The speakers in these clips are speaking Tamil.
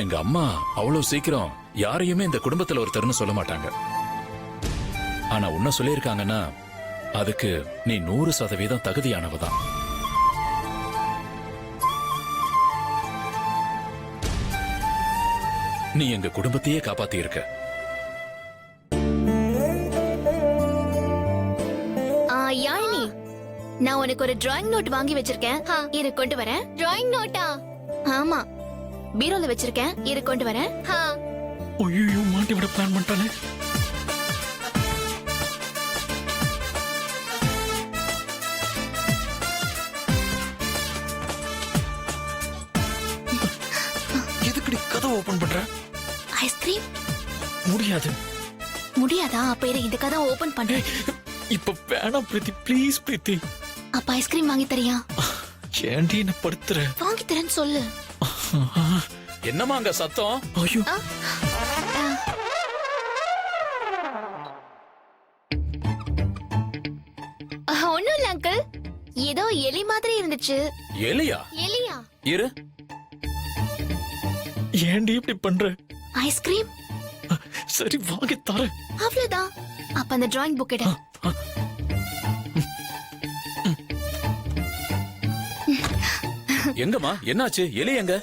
எங்க அம்மா அவ்வளவு சீக்கிரம் யாரையுமே இந்த குடும்பத்துல ஒருத்தர்னு சொல்ல மாட்டாங்க. ஆனா உன்ன சொல்லியிருக்காங்கன்னா அதுக்கு நீ 100% தகுதியானவதான். நீ எங்க குடும்பத்தையே காப்பாத்தி இருக்க. யாழினி, நான் உனக்கு ஒரு டிராயிங் நோட் வாங்கி வச்சிருக்கேன், இரு கொண்டு வரேன். Drawing NOTA? ஆமா, பீரோல வச்சிருக்கேன், இரு கொண்டு வரேன். ஐயோ, மாட்டி விட பிளான் பண்ணிட்டானே. எதுக்குடி கதவை ஓபன் பண்ற? ஐஸ்கிரீம் முடியாது. முடியாதா? அப்ப இரு, இந்த கதை ஓபன் பண்றேன். இப்ப வேணாம் பிரீத்தி, ப்ளீஸ் பிரீத்தி. அப்ப ஐஸ்கிரீம் வாங்கி தரியா? ஏன்டி என்ன படுத்துற? வாங்கி தரேன்னு சொல்லு. என்னமா அங்க சத்தம்? ஐயோ, ஒண்ணும் இல்ல அங்கிள், ஏதோ எலி மாதிரி இருந்துச்சு. எலியா? எலியா? இரு. ஏன்டி இப்படி பண்ற? ஐஸ்கிரீம் சரி வாங்கி தர. அவ்வளவுதான். அப்ப அந்த டிராயிங் புக் எடு. எங்கம்மா, என்னாச்சு? எலி எங்க?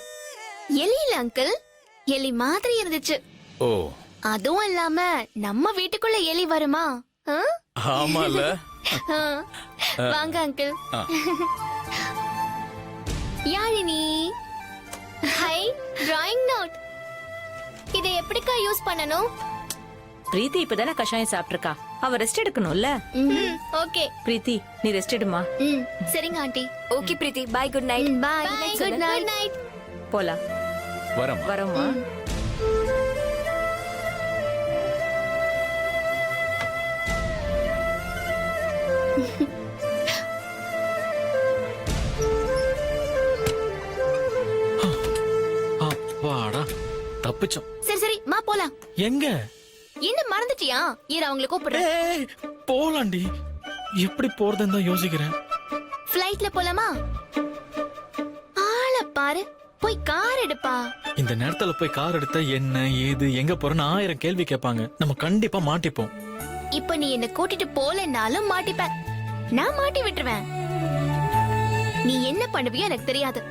எலி இல்ல அங்கிள், எலி மாதிரி இருந்துச்சு. ஓ, அதுவும் இல்லாம நம்ம வீட்டுக்குள்ள எலி வருமா? ஆ? ஆமால. ஆ. வாங்க அங்கிள். ஆ. Yazhini, hi, drawing note. இதை எப்படிக்கா யூஸ் பண்ணணும்? பிரீத்தி இப்பதானே கஷாயம் சாப்பிட்டிருக்கா, அவ ரெஸ்ட் எடுக்கணும்ல. ஓகே. பிரீத்தி, நீ ரெஸ்ட் எடுமா. சரிங்க aunty. Okay Preethi, bye, good night. Bye. Good night. போலாம். வரமா? வரோமா? அப்பாடா, தப்பிச்சோம். சரி சரி, மா போலாம். எங்க? என்ன மறந்துட்டியா? இரு, அவங்கள கூப்பிடுறேன். ஏய், போலாண்டி. எப்படி போறதுன்னு தான் யோசிக்கிறேன். ஃப்ளைட்ல போலாமா? ஆள பாரு, போய் கார் எடுப்பா. இந்த நேரத்துல போய் கார் எடுத்தா என்ன ஏது எங்க போறேன்னு 1000 கேள்வி கேட்பாங்க. நம்ம கண்டிப்பா மாட்டிப்போம். இப்ப நீ என்ன கூட்டிட்டு போலனாலும் மாட்டிப்ப. நான் மாட்டி விட்டுருவேன். நீ என்ன பண்ணுவியோ எனக்கு தெரியாது.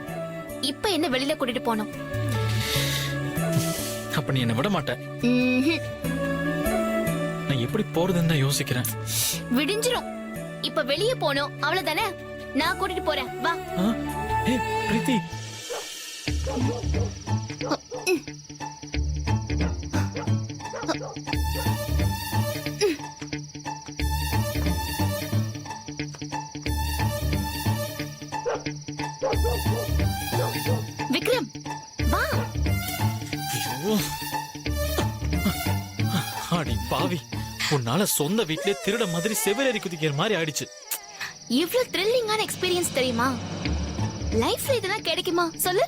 இப்ப என்ன வெளியில கூட்டிட்டு போனோம். அப்ப நீ என்ன விட மாட்ட. ம்ஹும். நான் எப்படி போறதுன்னு தான் யோசிக்கிறேன். விடிஞ்சிரும். இப்ப வெளிய போனோம், அவ்வளவுதானே. நான் கூட்டிட்டு போறேன், வா. ஆ? ஏய், பிரீத்தி. விக்ரம், வா. ஐயோ. அடி பாவி, உன்னால சொந்த வீட்லயே திருட மாதிரி செவிலேறி குதிக்கிற மாதிரி ஆயிடுச்சு. இவ்ளோ த்ரில்லிங்கான எக்ஸ்பீரியன்ஸ் தெரியுமா? லைஃப்ல இதெல்லாம் கிடைக்குமா சொல்லு?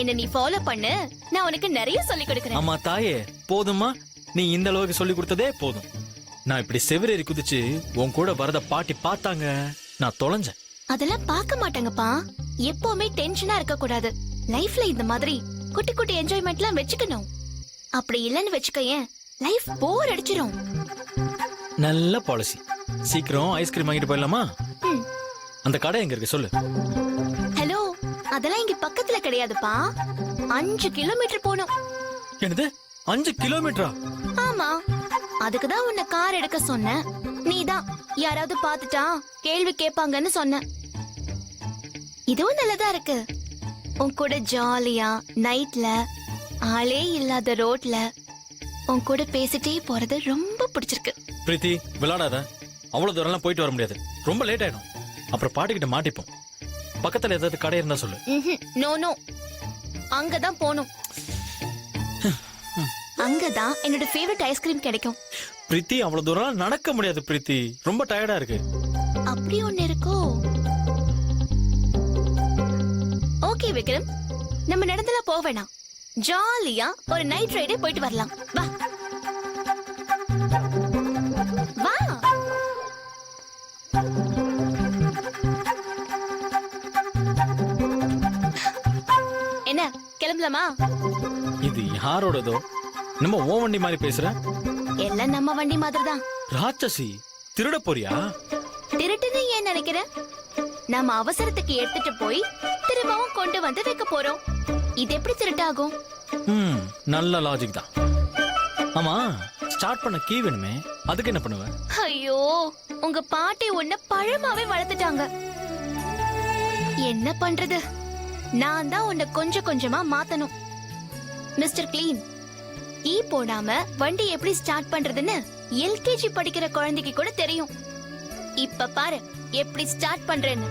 என்ன நீ ஃபாலோ பண்ணு, நான் உனக்கு நிறைய சொல்லி கொடுக்கறேன். ஆமா தாயே, போதுமா? நீ இந்த அளவுக்கு சொல்லி கொடுத்ததே போதும். நான் இப்படி செவிலேறி குதிச்சு உன் கூட வரத பாட்டி பார்த்தாங்க, நான் தொலைஞ்சேன். அதெல்லாம் பார்க்க மாட்டாங்கப்பா. எப்பவுமே டென்ஷனா இருக்க கூடாது. லைஃப்ல இந்த மாதிரி குட்டி குட்டி என்ஜாய்மெண்ட்லாம் வெச்சுக்கணும். அப்படி இல்லன்னு வெச்சுக்கயேன், லைஃப் போர் அடிச்சிரும். நல்ல பாலிசி. சீக்கிரம் ஐஸ்கிரீம் வாங்கிட்டு போயிடலாமா? அந்த கடை எங்க இருக்கு சொல்லு. ஹலோ, அதெல்லாம் இங்க பக்கத்துல கிடையாதுப்பா. 5 கிலோமீட்டர் போகணும். என்னது, 5 கிலோமீட்டரா? ஆமா, அதுக்குதான் உன்னை கார் எடுக்க சொன்னேன். நீதான் யாராவது பாத்துட்டா கேள்வி கேட்பாங்கன்னு சொன்ன. இதுவும் நல்லதா இருக்கு. உன் கூட ஜாலியா நைட்ல ஆளே இல்லாத ரோட்ல உன் கூட பேசிட்டே போறது ரொம்ப பிடிச்சிருக்கு. பிரீத்தி, விளையாடாத. அவ்வளவு தூரம் போயிட்டு வர முடியாது, ரொம்ப லேட் ஆயிடும். அப்புறம் பாட்டுக்கிட்ட மாட்டிப்போம். பக்கத்துல ஏதாவது கடை இருந்தா சொல்லு. நோ நோ, அங்கதான் போணும். அங்கதான் என்னோட ஃபேவரட் ஐஸ்கிரீம் கிடைக்கும். பிரீத்தி, அவ்வளவு தூரம் நடக்க முடியாது பிரீத்தி, ரொம்ப டயர்டா இருக்கு. அப்படி ஒண்ணு இருக்கோ? ஓகே விக்ரம், நம்ம நடந்தெல்லாம் போக வேணாம். ஜாலியா ஒரு நைட் ரைடே போயிட்டு வரலாம். வா வா. என்ன கிளம்பலாம்? கிளம்பலாமா? இது யாரோடதோ? நம்ம ஓ வண்டி மாதிரி பேசுற. எல்லாம் நம்ம வண்டி மாதிரி தான். ராட்சசி, திருட போறியா? திருட்டுன்னு ஏன் நினைக்கிற? நம்ம அவசரத்துக்கு எடுத்துட்டு போய் திரும்பவும் கொண்டு வந்து வைக்க போறோம். இது எப்படி திருட்டாகும்? நல்ல லாஜிக் தான். ஆமா, ஸ்டார்ட் பண்ண கீ வேணுமே, அதுக்கு என்ன பண்ணுவ? ஐயோ, உங்க பாட்டி உன்ன பழமாவே வளர்த்துட்டாங்க. என்ன பண்றது? நான் தான் உன்னை கொஞ்சம் கொஞ்சமா மாத்தணும். மிஸ்டர் கிளீன், கீ போடாம வண்டி எப்படி ஸ்டார்ட் பண்றதுன்னு எல்கேஜி படிக்கிற குழந்தைக்கு கூட தெரியும். இப்ப பாரு எப்படி ஸ்டார்ட் பண்றேன்னு.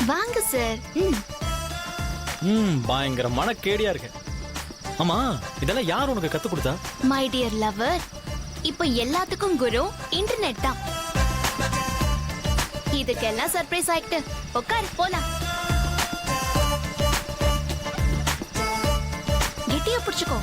வாங்க சார். பயங்கரமான கேடியா இருக்கு. ஆமா, இதெல்லாம் யார் உனக்கு கத்து கொடுத்தா? மை டியர் லவர், இப்ப எல்லாத்துக்கும் குரு இன்டர்நெட் தான். இதுக்கெல்லாம் சர்ப்ரைஸ் ஆயிட்டு உட்காரு, போலாம். கெட்டியா பிடிச்சுக்கோ.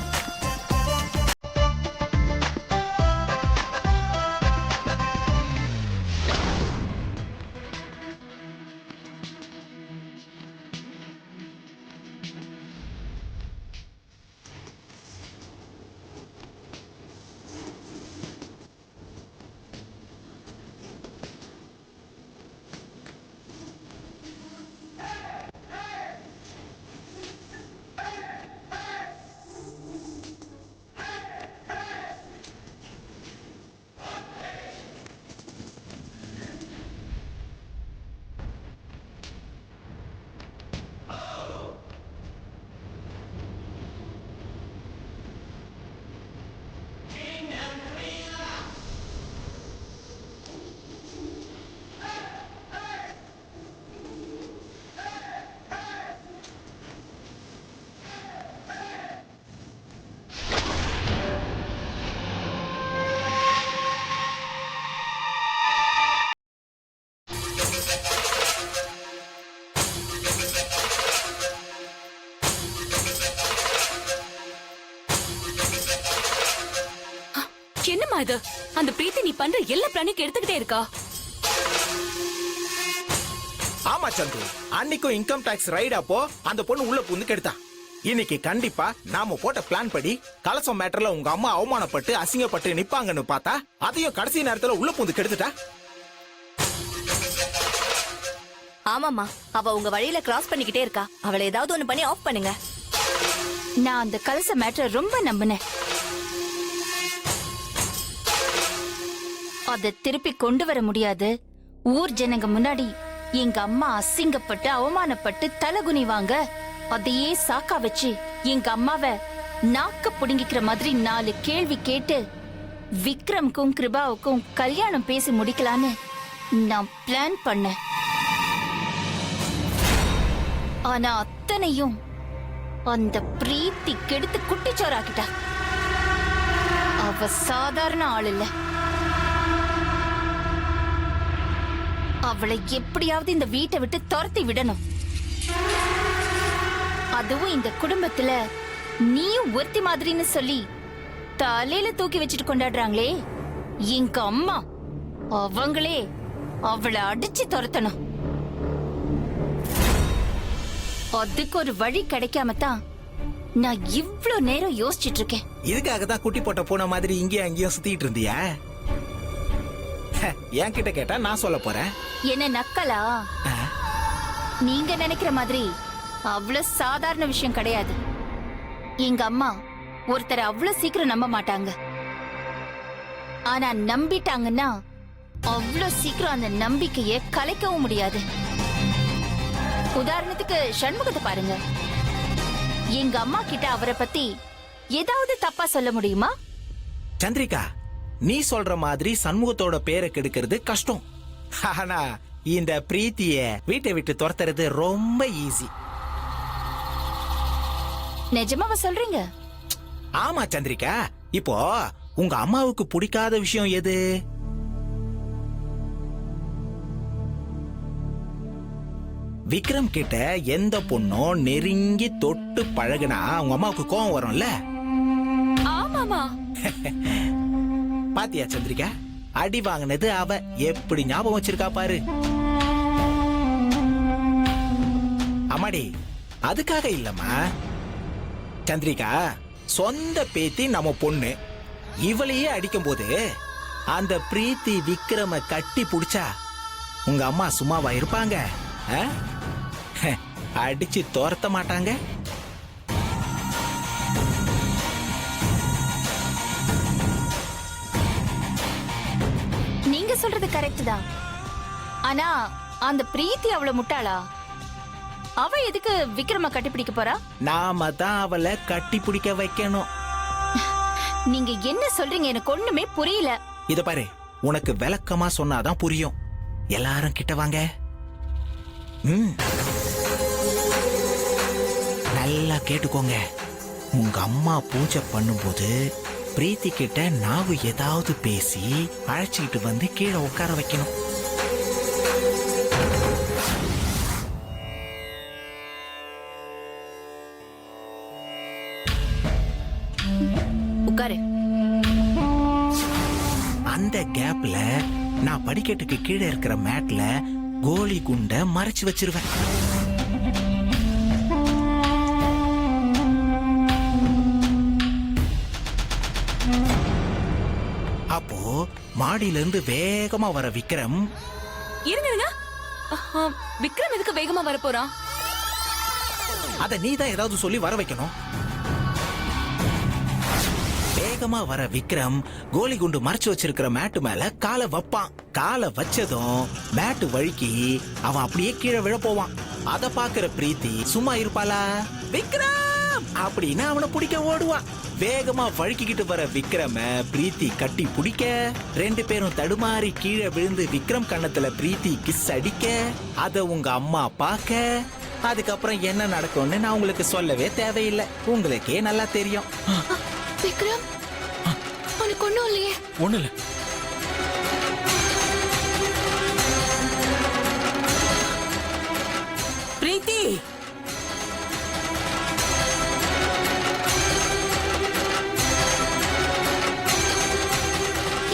என்னம்மா இது? அந்த பிரீத்தி நீ பண்ற எல்லா பிளானையும் எடுத்துக்கிட்டே இருக்கா? ஆமா சந்து, அன்னைக்கும் இன்கம் டாக்ஸ் ரைட் அப்போ அந்த பொண்ணு உள்ள புந்து கெடுத்தா. இன்னைக்கு கண்டிப்பா நாம போட்ட பிளான் படி கலசம் மேட்டர்ல உங்க அம்மா அவமானப்பட்டு அசிங்கப்பட்டு நிப்பாங்கன்னு பார்த்தா அதையும் கடைசி நேரத்துல உள்ள புந்து கெடுத்துட்டா. ஆமாமா, அவ உங்க வழியில கிராஸ் பண்ணிக்கிட்டே இருக்கா. அவளை ஏதாவது ஒண்ணு பண்ணி ஆஃப் பண்ணுங்க. நான் அந்த கலச மேட்டர் ரொம்ப நம்பினேன். அத திருப்பி கொண்டு வர முடியாது. ஊர் ஜனங்க முன்னாடி எங்க அம்மா அசிங்கப்பட்டு அவமானப்பட்டு தலகுனிவாங்க. அதையே சாக்கா வச்சு எங்க அம்மாவை நாக்க புடுங்கிக்கிற மாதிரி 4 கேள்வி கேட்டு விக்ரம்க்கும் கிருபாவுக்கும் கல்யாணம் பேசி முடிக்கலான்னு நான் பிளான் பண்ணேன். ஆனா அத்தனையும் அந்த பிரீத்தி கெடுத்து குட்டிச்சோராக்கிட்டா. அவ சாதாரண ஆள் இல்ல. அவளை எப்படியாவது இந்த வீட்டை விட்டு துரத்தி விடணும். அதுவும் இந்த குடும்பத்துல நீயும் ஒருத்தி மாதிரின்னு சொல்லி தலையில தூக்கி வச்சுட்டு கொண்டாடுறாங்களே எங்க அம்மா, அவங்களே அவளை அடிச்சு துரத்தணும். அதுக்கு ஒரு வழி கிடைக்காம தான் நான் இவ்ளோ நேரம் யோசிச்சுட்டு இருக்கேன். இதுக்காக தான் குட்டி போட்ட பூனை மாதிரி இங்கேயும் அங்கேயும் சுத்திட்டு இருந்தியா? என்கிட்ட கேட்டா நான் சொல்ல போறேன். என்ன நக்கலா? நீங்க நினைக்கிற மாதிரி அவ்வளவு சாதாரண விஷயம் கிடையாது. எங்க அம்மா ஒருத்தரை அவ்வளவு சீக்கிரம் நம்ப மாட்டாங்க. ஆனா நம்பிட்டாங்கன்னா அவ்வளவு சீக்கிரம் அந்த நம்பிக்கைய கலைக்கவும் முடியாது. உதாரணத்துக்கு சண்முகத்தை பாருங்க. எங்க அம்மா கிட்ட அவரை பத்தி ஏதாவது தப்பா சொல்ல முடியுமா? சந்திரிகா, நீ சொல்ற மாதிரி சண்முகத்தோட பேரை கெடுக்கிறது கஷ்டம். ஆனா இந்த பிரீத்திய வீட்டை விட்டு துரத்துறது ரொம்ப ஈஸி. நிஜமாவா சொல்றீங்க? ஆமா சந்திரிகா, இப்போ உங்க அம்மாவுக்கு பிடிக்காத விஷயம் எது? விக்ரம் கிட்ட எந்த பொண்ணும் நெருங்கி தொட்டு பழகுனா உங்க அம்மாவுக்கு கோவம் வரும்ல? ஆமாமா. பாத்தியா சந்திரிகா, அடி வாங்கினது அவ எப்படி ஞாபகம் வச்சிருக்கா பாரு. அம்மாடி, அதுக்காக இல்லம்மா சந்திரிகா, சொந்த பேத்தி நம்ம பொண்ணு, இவளையே அடிக்கும் போது அந்த பிரீத்தி விக்ரம கட்டி புடிச்சா உங்க அம்மா சும்மாவா இருப்பாங்க? ஆ? அடிச்சு துரத்த மாட்டாங்க? நீங்க சொல்றது கரெக்ட் தான். ஆனா அந்த பிரீத்தி அவ்வளவு முட்டாளா? அவ எதுக்கு விக்ரம கட்டிப்பிடிக்க போறா? நாம தான் அவளை கட்டி பிடிக்க வைக்கணும். நீங்க என்ன சொல்றீங்க? எனக்கு ஒண்ணுமே புரியல. இத பாரு, உனக்கு விளக்கமா சொன்னாதான் புரியும். எல்லாரும் கிட்ட வாங்க. நல்லா கேட்டுக்கோங்க. உங்க அம்மா பூஜை பண்ணும்போது பிரீத்தி கிட்ட நாவு ஏதாவது பேசி அழைச்சிட்டு வந்து கீழே உட்கார வைக்கணும். உட்காரு. அந்த கேப்ல நான் படிக்கட்டுக்கு கீழே இருக்கிற மேட்ல கோலி குண்ட மறைச்சு வச்சிருவேன். அப்போ மாடியில இருந்து வேகமா வர விக்ரம், இருங்க, விக்ரம் எதுக்கு வேகமா வர போறான்? அத நீதான் ஏதாவது சொல்லி வர வைக்கணும். வேகமா வர விக்ரம் கோலி குண்டு மறைச்சு வச்சிருக்கிற மேட்டு மேல காலை வைப்பான். காலை வச்சதும் மேட்டு வழுக்கி அவன் அப்படியே கீழே விழ போவான். அத பாக்குற பிரீத்தி சும்மா இருப்பாளா? விக்ரம் அப்படின்னு அவனை பிடிக்க ஓடுவான். வேகமா வழுக்கிக்கிட்டு வர விக்ரம பிரீத்தி கட்டி பிடிக்க, ரெண்டு பேரும் தடுமாறி கீழே விழுந்து விக்ரம் கண்ணத்துல பிரீத்தி கிஸ் அடிக்க, அத உங்க அம்மா பாக்க, அதுக்கப்புறம் என்ன நடக்கும்னு நான் உங்களுக்கு சொல்லவே தேவையில்லை, உங்களுக்கே நல்லா தெரியும். விக்ரம், உனக்கு ஒண்ணும் இல்லையே? ஒண்ணு இல்ல. பிரீத்தி,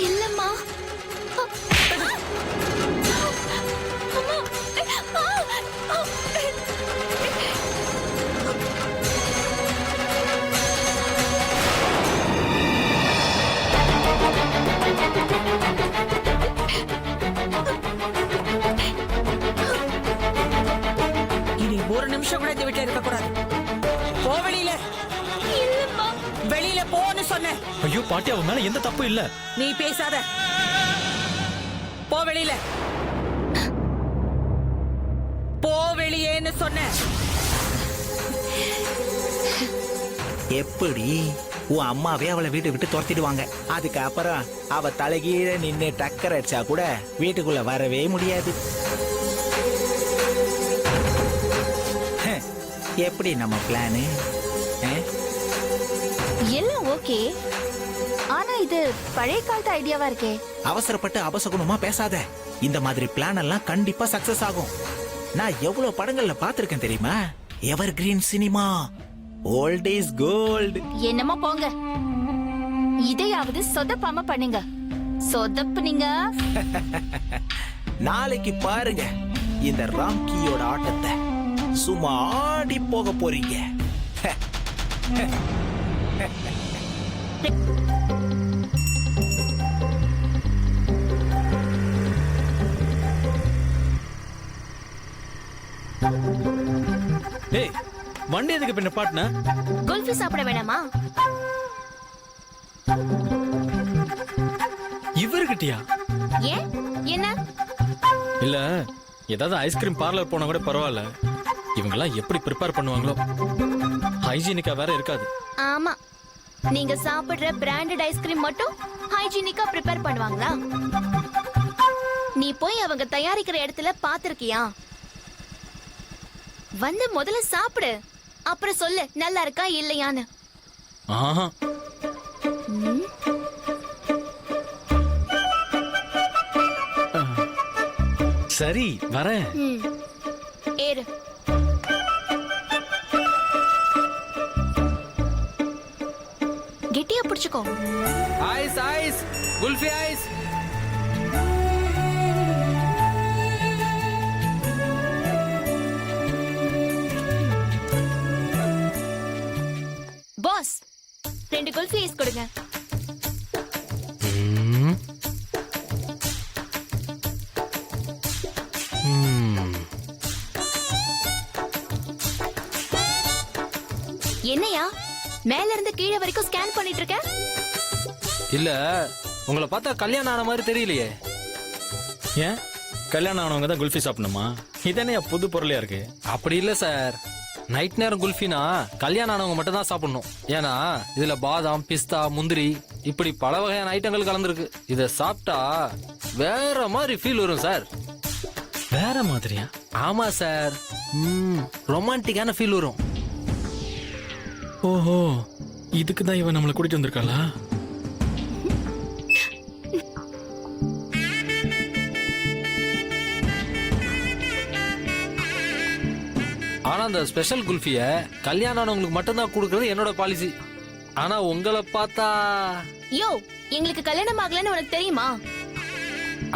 இல்லம்மா. இனி ஒரு நிமிஷம் கூட இந்த வீட்டுல இருக்க கூடாது. போ வெளியில. இல்லம்மா. வெளியில போன்னு சொன்ன. ஐயோ பாட்டி, அவன் மேல எந்த தப்பு இல்ல. நீ பேசாத. போ வெளியில. போ வெளியேன்னு சொன்ன. எப்படி உன் அம்மாவே அவளை வீட்டை விட்டு துரத்திடுவாங்க. அதுக்கப்புறம் அவ தலைகீழ நின்னு டக்கர் அடிச்சா கூட வீட்டுக்குள்ள வரவே முடியாது. எப்படி நம்ம பிளானு? எல்லாம் ஓகே. ஆனா இது பழைய காலத்து ஐடியாவா இருக்கே. அவசரப்பட்டு அபசகுணமா பேசாத. இந்த மாதிரி பிளான் எல்லாம் கண்டிப்பா சக்சஸ் ஆகும். நான் எவ்வளவு படங்கள்ல பாத்திருக்கேன் தெரியுமா? Evergreen cinema, old is gold. என்னமோ போங்க. இதையாவது சொதப்பாம பண்ணுங்க. சொதப்புனீங்க நாளைக்கு பாருங்க இந்த ராம்கியோட ஆட்டத்தை. சும்மா ஆடி போக போறீங்க. ஏய், வண்டி எதுக்கு பின்ன பாட்டுன? குல்ஃபி சாப்பிட வேணாமா? இவர்கிட்டயா? ஏன், என்ன? இல்ல, ஏதாவது ஐஸ்கிரீம் பார்லர் போனா கூட பரவாயில்ல. இவங்கெல்லாம் எப்படி ப்ரிப்பேர் பண்ணுவாங்களோ, ஹைஜீனிக்கா வேற இருக்காது. ஆமா, நீங்க சாப்பிடுற பிராண்டட் ஐஸ்கிரீம் மட்டும் ஹைஜீனிக்கா ப்ரிப்பேர் பண்ணுவாங்களா? நீ போய் அவங்க தயாரிக்கிற இடத்துல பாத்திருக்கியா? வந்து முதல்ல சாப்பிடு, அப்புறம் சொல்லு நல்லா இருக்கா இல்லையான்னு. ஆஹா, ம், சரி வரேன். ம். ஏறு. கெட்டியா பிடிச்சுக்கோ. Ice ice kulfi ice. Boss, 2 kulfi ice கொடுங்க. என்னையா மேல இருந்து கீழே வரைக்கும் ஸ்கேன் பண்ணிட்டு இருக்க? இல்ல, உங்களை பார்த்தா கல்யாணம் ஆன மாதிரி தெரியலையே. ஏன் கல்யாணம் ஆனவங்க தான் குல்ஃபி சாப்பிடணுமா? இதனே புது பொருளையா இருக்கு. அப்படி இல்ல சார், நைட் நேரம் குல்ஃபினா கல்யாணம் ஆனவங்க மட்டும் தான் சாப்பிடணும். ஏன்னா இதுல பாதாம், பிஸ்தா, முந்திரி இப்படி பல வகையான ஐட்டங்கள் கலந்துருக்கு. இத சாப்பிட்டா வேற மாதிரி ஃபீல் வரும் சார். வேற மாதிரியா? ஆமா சார், ரொமான்டிக்கான ஃபீல் வரும். ஓஹோ, இதுக்கு தான் இவன் நம்மளை கூட்டிட்டு வந்திருக்காளா? ஆனா அந்த ஸ்பெஷல் குல்ஃபிய கல்யாணம் ஆனவங்களுக்கு மட்டும் தான் கொடுக்கறது என்னோட பாலிசி. ஆனா உங்களை பார்த்தா யோ, எங்களுக்கு கல்யாணம் ஆகலன்னு உனக்கு தெரியுமா?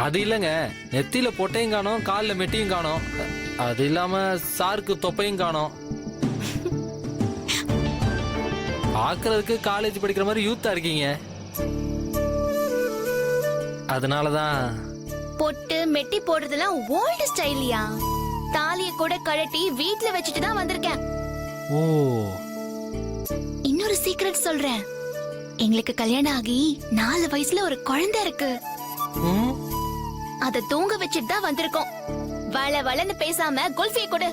அது இல்லங்க, நெத்தியில பொட்டையும் காணோம், காலில் மெட்டியும் காணோம், அது இல்லாம சாருக்கு தொப்பையும் காணோம். பாக்குறதுக்கு காலேஜ் படிக்கிற மாதிரி யூத்தா இருக்கீங்க. அதனாலதான் பொட்டு மெட்டி போடுறதெல்லாம் ஓல்டு ஸ்டைலியா? தாலிய கூட கழட்டி வீட்ல வச்சுட்டு தான் வந்திருக்கேன். ஓ, இன்னொரு சீக்ரெட் சொல்றேன். எங்களுக்கு கல்யாணம் ஆகி 4 வயசுல ஒரு குழந்தை இருக்கு. ம், அத தூங்க வச்சுட்டு தான் வந்திருக்கோம். வள வளன்னு பேசாம குல்ஃபியை கொடு.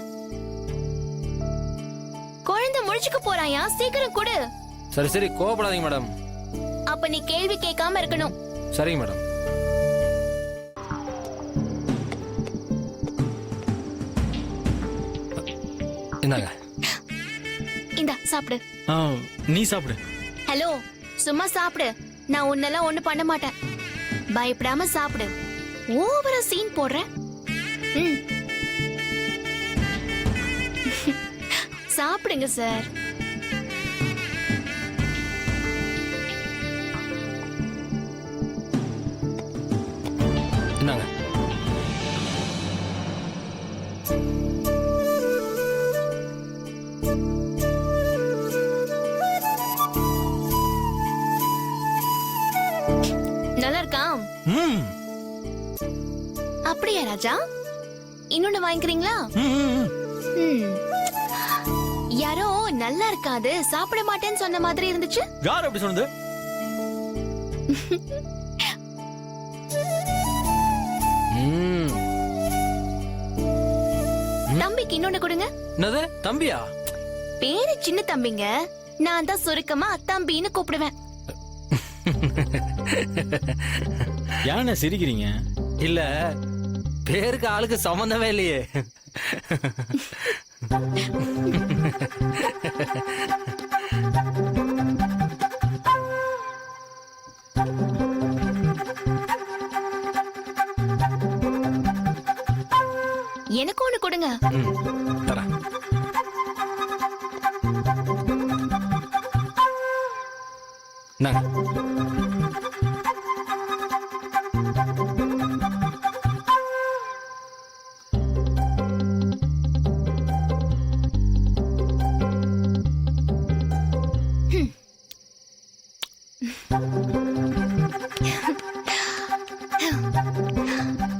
குழந்தை முழிச்சுக்க போறாயா, சீக்கிரம் கொடு. சரி சரி, கோவப்படாதீங்க மேடம். அப்ப நீ கேள்வி கேட்காம இருக்கணும். சரிங்க மேடம். இந்தாங்க. இந்தா சாப்பிடு. ஆ, நீ சாப்பிடு. ஹலோ, சும்மா சாப்பிடு. நான் உன்னெல்லாம் ஒண்ணு பண்ண மாட்டேன். பயப்படாம சாப்பிடு. ஓவரா சீன் போடுற. ம். சாப்பிடுங்க சார். இந்தாங்க. நல்லா இருக்கா? ம், அப்படியா ராஜா? இன்னொன்னு வாங்கிக்கிறீங்களா? ம், ம், ம். ம். யாரோ நல்லா இருக்காது சாப்பிட மாட்டேன்னு சொன்ன மாதிரி இருந்துச்சு. யார் அப்படி சொன்னது? ம். தம்பிக்கு இன்னொன்னு கொடுங்க. என்னது தம்பியா? பேரு சின்ன தம்பிங்க, நான் தான் சுருக்கமா தம்பின்னு கூப்பிடுவேன். ஏன் சிரிக்கிறீங்க? இல்ல, பேருக்கு ஆளுக்கு சம்பந்தமே இல்லையே. எனக்கு ஒண்ணு கொடுங்க. தரேன். இந்தாங்க.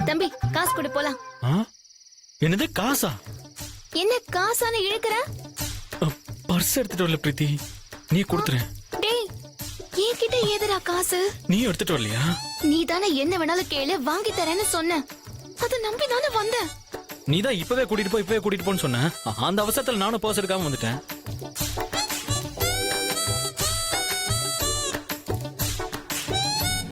தம்பி, காசு கொடு போலாம். ஆ? என்னது காசா? என்ன காசான இழுக்கிற? பர்ஸ் எடுத்துட்டு வரல பிரீத்தி, நீ கொடுத்துறேன். டேய், என்கிட்ட ஏதுடா காசு? நீ எடுத்துட்டு வரலையா? நீ தானே என்ன வேணாலும் கேளு வாங்கி தரேன்னு சொன்ன. அத நம்பி தானே வந்த. நீ தான் இப்பவே கூட்டிட்டு போன்னு சொன்ன. அந்த அவசரத்துல நானும் பர்ஸ் எடுக்காம வந்துட்டேன்.